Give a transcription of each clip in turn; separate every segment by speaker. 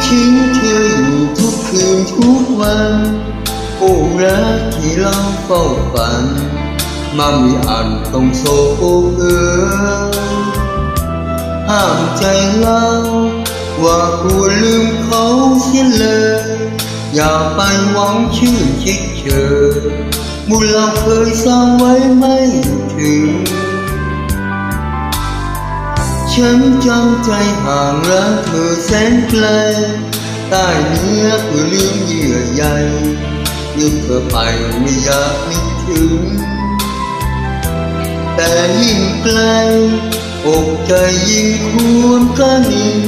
Speaker 1: ถึงเธออยู่ทุกคืนทุกวันโอ้รักที่เราเฝ้าฝันมามีอันต้องโศกโอ้เอ๋ยห้ามใจเราว่ากลัวลืมเขาเสียเลยอย่าไปหวังชื่นคิดเชยบุญเราเคยสร้างไว้ไม่ถึงฉันจำใจห่างรักเธอแสนไกลใต้เนื้อเพื่อลืมเยื่อใยนึกเธอไปไม่อยากนึกถึงแต่ยิ่งไกลอกใจยิ่งควรกระนิ่ง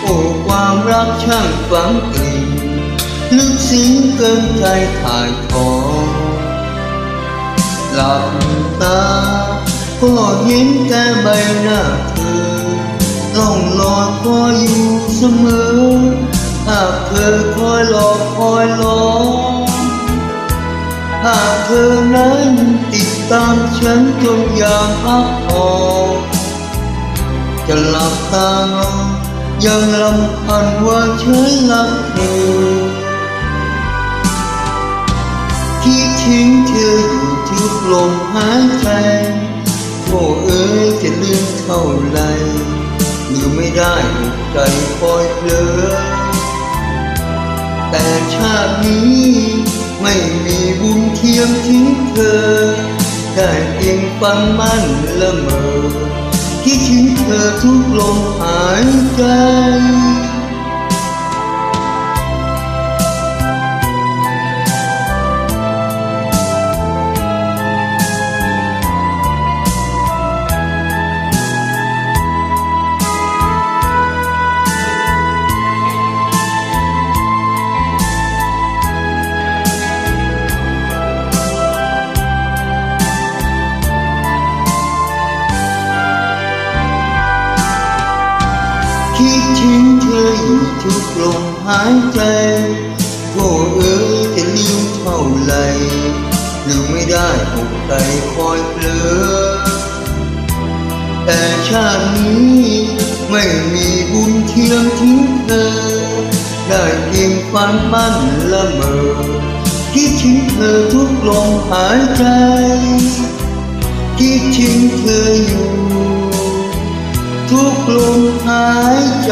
Speaker 1: โอ้ความรักช่างฝังกลิ่นลึกซึ้งเกินใจถ่ายทอดหลับตาก็เห็นแต่ใบหน้าเธอต้องรอคอยอยู่เสมอหากเธอคอยหลอกคอยหลอกหากเธอนั้นติดตามฉันจนอยากพักผ่อนจะหลับตานอนยังลำพันว่าฉันรักเธอคิดถึงเธออยู่ทุกลมหายใจโอ้เอ๋ยจะลืมเท่าไรลืมไม่ได้หัวใจคอยเพลอแต่ชาตินี้ไม่มีบุญเทียมถึงเธอได้เพียงฝันมั่นละเมอคิดถึงเธอทุกลมหายใจคิดถึงเธออยู่ทุกลมหายใจโอ้เอ๋ยจะลืมเท่าไรลืมไม่ได้อกใจคอยเพลอแต่ชาตินี้ไม่มีบุญเทียมถึงเธอได้เพียงฝันมั่นละเมอคิดถึงเธอทุกลมหายใจคิดถึงเธออยู่ทุกลมหายใจ